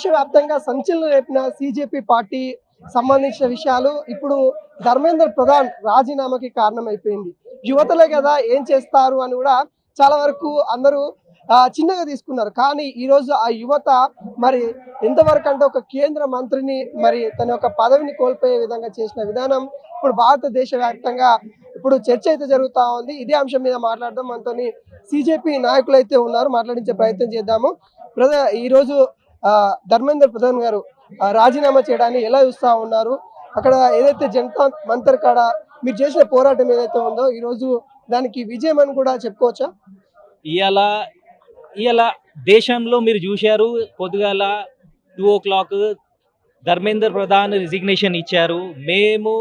దేశవ్యాప్తంగా సంచలనం రేపిన సిజేపీ పార్టీ సంబంధించిన విషయాలు ఇప్పుడు ధర్మేంద్ర ప్రధాన్ రాజీనామాకి కారణమైపోయింది. యువతలే కదా ఏం చేస్తారు అని కూడా చాలా వరకు అందరూ చిన్నగా తీసుకున్నారు. కానీ ఈరోజు ఆ యువత మరి ఎంతవరకు అంటే ఒక కేంద్ర మంత్రిని మరి తన యొక్క పదవిని కోల్పోయే విధంగా చేసిన విధానం ఇప్పుడు భారతదేశ వ్యాప్తంగా ఇప్పుడు చర్చ అయితే జరుగుతూ ఉంది. ఇదే అంశం మీద మాట్లాడదాం. మనతోని సిజేపీ నాయకులు అయితే ఉన్నారు, మాట్లాడించే ప్రయత్నం చేద్దాము. ఈరోజు ధర్మేంద్ర ప్రధాన్ గారు రాజీనామా చేయడాన్ని ఎలా చూస్తూ ఉన్నారు? అక్కడ ఏదైతే జనతా మంతర్ కాడ మీరు చేసిన పోరాటం ఏదైతే ఉందో ఈరోజు దానికి విజయం అని కూడా చెప్పుకోవచ్చా? ఇవాళ దేశంలో మీరు చూశారు, పొద్దుగాల 2 o'clock ధర్మేంద్ర ప్రధాన్ రిజిగ్నేషన్ ఇచ్చారు. మేము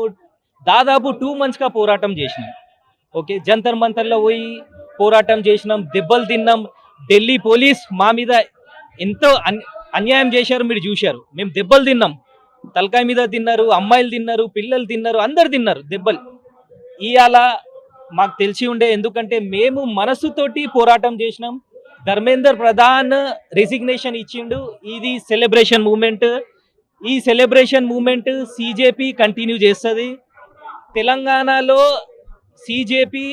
దాదాపు 2 months గా పోరాటం చేసినాం. ఓకే, జంతర్ మంతర్లో పోయి పోరాటం చేసినాం, దెబ్బలు తిన్నాం. ఢిల్లీ పోలీస్ మా మీద ఎంతో అన్యాయం చేశారు, మీరు చూశారు. మేము దెబ్బలు తిన్నాం, తలకాయ మీద తిన్నారు, అమ్మాయిలు తిన్నారు, పిల్లలు తిన్నారు, అందరు తిన్నారు దెబ్బలు. ఇవాళ మాకు తెలిసి ఉండే, ఎందుకంటే మేము మనసుతోటి పోరాటం చేసినాం. ధర్మేంద్ర ప్రధాన్ రిజిగ్నేషన్ ఇచ్చిండు. ఇది సెలబ్రేషన్ మూమెంట్. ఈ సెలబ్రేషన్ మూమెంట్ సిజేపీ కంటిన్యూ చేస్తుంది. తెలంగాణలో సిజేపీ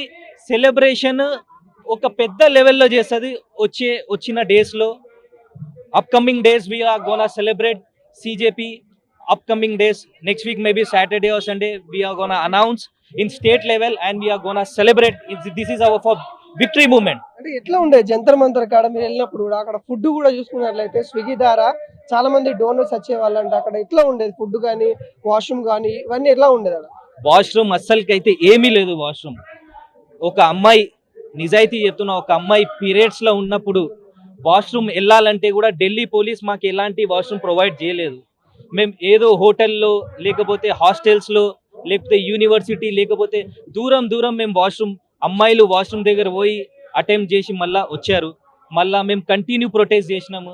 సెలబ్రేషన్ ఒక పెద్ద లెవెల్లో చేస్తుంది. వచ్చిన డేస్లో upcoming days we're gonna celebrate CJP upcoming days. Next week maybe Saturday or Sunday we are gonna announce in state level and we are gonna celebrate. This is our for victory movement. అంటే ఎట్లా ఉండే జంతర్ మంతర్ కాడ మీరు వెళ్ళినప్పుడు కూడా అక్కడ food కూడా చూసుకున్నట్లయితే స్విగ్గీ ద్వారా చాలా మంది డోనర్స్ వచ్చేవాళ్ళంట. అక్కడ ఎట్లా ఉండేది ఫుడ్ కానీ వాష్రూమ్ కానీ ఇవన్నీ ఎట్లా ఉండేది? అక్కడ వాష్రూమ్ అస్సలకైతే ఏమీ లేదు. వాష్రూమ్ ఒక అమ్మాయి, నిజాయితీ చెప్తున్నా, ఒక అమ్మాయి పీరియడ్స్ లో ఉన్నప్పుడు వాష్రూమ్ వెళ్ళాలంటే కూడా ఢిల్లీ పోలీస్ మాకు ఎలాంటి వాష్రూమ్ ప్రొవైడ్ చేయలేదు. మేము ఏదో హోటల్లో, లేకపోతే హాస్టల్స్లో, లేకపోతే యూనివర్సిటీ, లేకపోతే దూరం మేము అమ్మాయిలు వాష్రూమ్ దగ్గర పోయి అటెంప్ట్ చేసి మళ్ళీ వచ్చారు. మళ్ళీ మేము కంటిన్యూ ప్రొటెస్ట్ చేసినాము.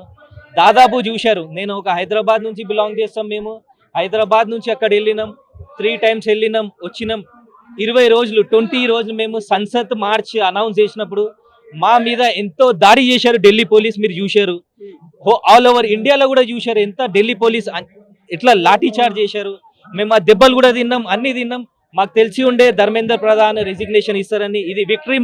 దాదాపు చూశారు, నేను ఒక హైదరాబాద్ నుంచి బిలాంగ్ చేస్తాం. మేము హైదరాబాద్ నుంచి అక్కడ వెళ్ళినాం, 3 times వెళ్ళినాం, వచ్చినాం. 20 రోజులు 20 రోజులు మేము సంసద్ మార్చ్ అనౌన్స్ చేసినప్పుడు మా మీద ఎంతో దాడి చేశారు ఢిల్లీ పోలీస్. మీరు చూశారు, ఆల్ ఓవర్ ఇండియాలో కూడా చూశారు ఎంత ఢిల్లీ పోలీస్ ఎట్లా లాఠీ చార్జ్ చేశారు. మేము ఆ దెబ్బలు కూడా తిన్నాం, అన్ని తిన్నాం. మాకు తెలిసి ఉండే ధర్మేంద్ర ప్రధాన్ రిజిగ్నేషన్ ఇస్తారని. ఇది విక్టరీ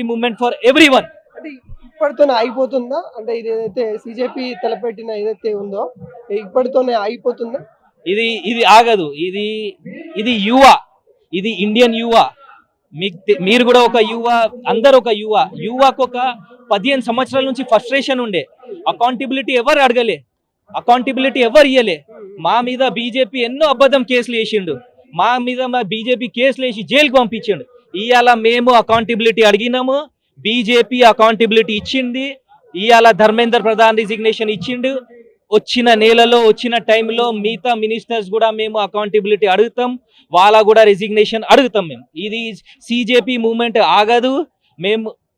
మూమెంట్ ఫర్ ఎవ్రీవన్. అంటే ఇప్పటితోనే అయిపోతుందా? అంటే ఇది ఏదైతే సిజేపీ తలపెట్టిన ఏదైతే ఉందో ఇప్పటితోనే అయిపోతుందా? ఇది ఆగదు. ఇది యువ, ఇది ఇండియన్ యువ. మీరు కూడా ఒక యువ, అందరు ఒక యువకు ఒక 15 సంవత్సరాల నుంచి ఫ్రస్ట్రేషన్ ఉండే. అకౌంటబిలిటీ ఎవరు అడగలే, అకౌంటబిలిటీ ఎవరు ఇయ్యలే. మా మీద బీజేపీ ఎన్నో అబద్ధం కేసులు వేసిండు, మా బీజేపీ కేసులు వేసి జైలుకు పంపించిండు. ఇవాళ మేము అకౌంటబిలిటీ అడిగినాము, బీజేపీ అకౌంటబిలిటీ ఇచ్చింది. ఇవాళ ధర్మేంద్ర ప్రధాన్ రిజిగ్నేషన్ ఇచ్చిండు. వచ్చిన నెలలో, వచ్చిన టైంలో మిగతా మినిస్టర్స్ కూడా మేము అకౌంటబిలిటీ అడుగుతాం, వాళ్ళ కూడా రిజిగ్నేషన్ అడుగుతాం. మేము ఇది सीजेपी मूवमेंट आगदू.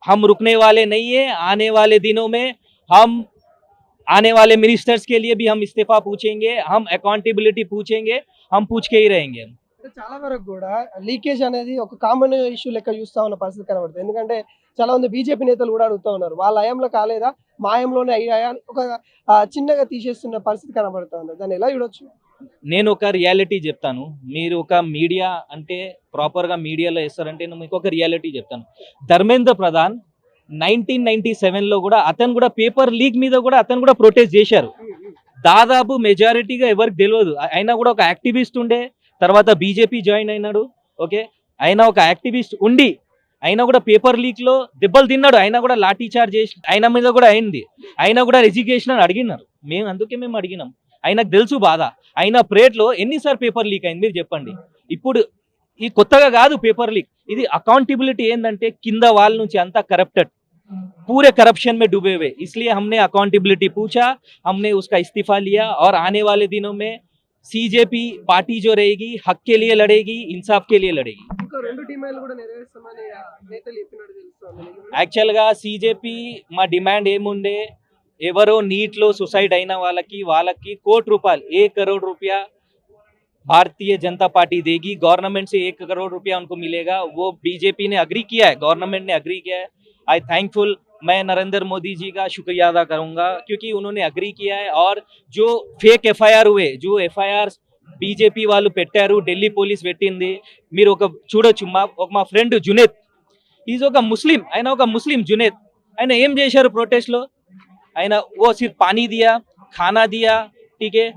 हम रुकने वाले नहीं है. आने वाले दिनों में हम आने वाले मिनिस्टर्स के लिए भी हम इस्तीफा पूछेंगे, हम अकाउंटेबिलिटी पूछेंगे, हम पूछ के ही रहेंगे. చాలా వరకు కూడా లీకేజ్ అనేది ఒక కామన్ ఇష్యూ లెక్క చూస్తా ఉన్న పరిస్థితి కనబడుతుంది. ఎందుకంటే చాలా మంది బీజేపీ నేతలు కూడా అడుగుతూ ఉన్నారు, వాళ్ళ హయాంలో కాలేదా, మా హయాంలోనే అయ్యాయా అని ఒక చిన్నగా తీసేస్తున్న పరిస్థితి కనబడుతుంది. దాన్ని ఎలా చూడొచ్చు? నేను ఒక రియాలిటీ చెప్తాను. మీరు ఒక మీడియా అంటే ప్రాపర్గా మీడియాలో వేస్తారంటే నేను మీకు ఒక రియాలిటీ చెప్తాను. ధర్మేంద్ర ప్రధాన్ 1997లో కూడా అతను కూడా పేపర్ లీక్ మీద కూడా అతను కూడా ప్రొటెస్ట్ చేశారు. దాదాపు మెజారిటీగా ఎవరికి తెలియదు. అయినా కూడా ఒక యాక్టివిస్ట్ ఉండే, తర్వాత బీజేపీ జాయిన్ అయినాడు. ఓకే, అయినా ఒక యాక్టివిస్ట్ ఉండి అయినా కూడా పేపర్ లీక్ లో దెబ్బలు తిన్నాడు. అయినా కూడా లాఠీ చార్జ్ చేసి ఆయన మీద కూడా అయింది. అయినా కూడా రిజిగ్నేషన్ అని అడిగినారు. అందుకే మేము అడిగినాం. ఆయనకు తెలుసు బాధ. అయినా ప్రేట్ లో ఎన్నిసార్లు పేపర్ లీక్ అయింది మీరు చెప్పండి. ఇప్పుడు ఈ కొత్తగా కాదు పేపర్ లీక్. ఇది అకౌంటబిలిటీ ఏంటంటే కింద వాళ్ళ నుంచి అంతా కరప్టెడ్, पूरे करप्शन में डूबे हुए. इसलिए हमने अकाउंटेबिलिटी पूछा, हमने उसका इस्तीफा लिया और आने वाले दिनों में सीजेपी पार्टी जो रहेगी हक के लिए लड़ेगी, इंसाफ के लिए लड़ेगी. యాక్చువల్గా సిజేపీ మా డిమాండ్ ఏముండే, ఎవరో నీట్లో సుసైడ్ అయిన వాళ్ళకి 1 రూపాయలు 1 करोड़ रुपया भारतीय जनता पार्टी देगी. गवर्नमेंट से 1 करोड़ रुपया उनको मिलेगा. वो बीजेपी ने अग्री किया है, गवर्नमेंट ने अग्री किया है. आई थैंकफुल मैं नरेंद्र मोदी जी का शुक्रिया अदा करूंगा क्योंकि उन्होंने अग्री किया है। और जो फेक एफఐआर हुए, जो एफఐआర్ బీజేపీ వాళ్ళు పెట్టారు, ఢిల్లీ పోలీస్ పెట్టింది, మీరు ఒక చూడొచ్చు. మా ఫ్రెండ్ జునేద్, ఈజ్ ఒక ముస్లిం, ఆయన ఒక ముస్లిం జునేద్, ఆయన ఏం చేశారు protest లో? ఆయన वो सिर्फ पानी दिया, खाना दिया, ठीक है,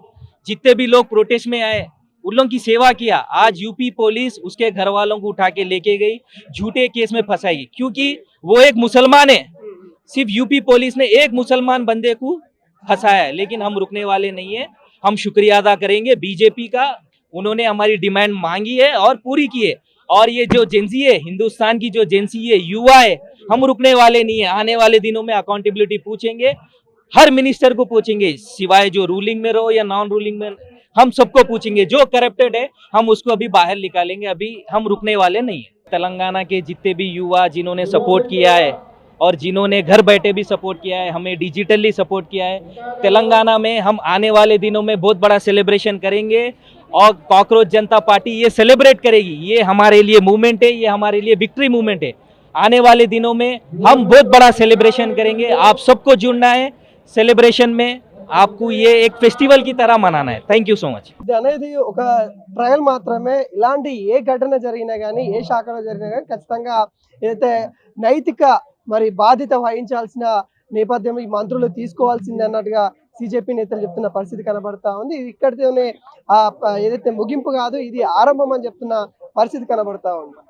जितने भी लोग प्रोटेस्ट में आए उन लोगों की सेवा किया। आज यूपी पुलिस उसके घर वालों को उठा के लेके गई, झूठे केस में फंसाई, क्योंकि वो एक मुसलमान है। सिर्फ यूपी पुलिस ने एक मुसलमान बंदे को फंसाया है, लेकिन हम रुकने वाले नहीं है। हम शुक्रिया अदा करेंगे बीजेपी का, उन्होंने हमारी डिमांड मांगी है और पूरी की है। और ये जो जेंजी है, हिंदुस्तान की जो जेंसी है, युवा है, हम रुकने वाले नहीं है। आने वाले दिनों में अकाउंटेबिलिटी पूछेंगे, हर मिनिस्टर को पूछेंगे, सिवाय जो रूलिंग में रहो या नॉन रूलिंग में, हम सबको पूछेंगे। जो करप्टेड है हम उसको अभी बाहर निकालेंगे, अभी हम रुकने वाले नहीं है। तेलंगाना के जितने भी युवा जिन्होंने सपोर्ट किया है और जिन्होंने घर बैठे भी सपोर्ट किया है, हमें डिजिटली सपोर्ट किया है, तेलंगाना में हम आने वाले दिनों में बहुत बड़ा सेलिब्रेशन करेंगे और कॉकरोच जनता पार्टी ये सेलिब्रेट करेगी। ये हमारे लिए मूवमेंट है, ये हमारे लिए विक्ट्री मूवमेंट है। आने वाले दिनों में हम बहुत बड़ा सेलिब्रेशन करेंगे। आप सबको जुड़ना है सेलिब्रेशन में, आपको ये एक फेस्टिवल की तरह मनाना है। Thank you so much. ఇది అనేది ఒక ట్రయల్ మాత్రమే. ఇలాంటి ఏ ఘటన జరిగినా కానీ, ఏ శాఖలో జరిగినా కానీ ఖచ్చితంగా ఏదైతే నైతిక మరి బాధ్యత వహించాల్సిన నేపథ్యం ఈ మంత్రులు తీసుకోవాల్సింది అన్నట్టుగా సిజెపి నేతలు చెప్తున్న పరిస్థితి కనబడతా ఉంది. ఇది ఇక్కడితోనే ఏదైతే ముగింపు కాదు, ఇది ఆరంభం అని చెప్తున్న పరిస్థితి కనబడతా ఉంది.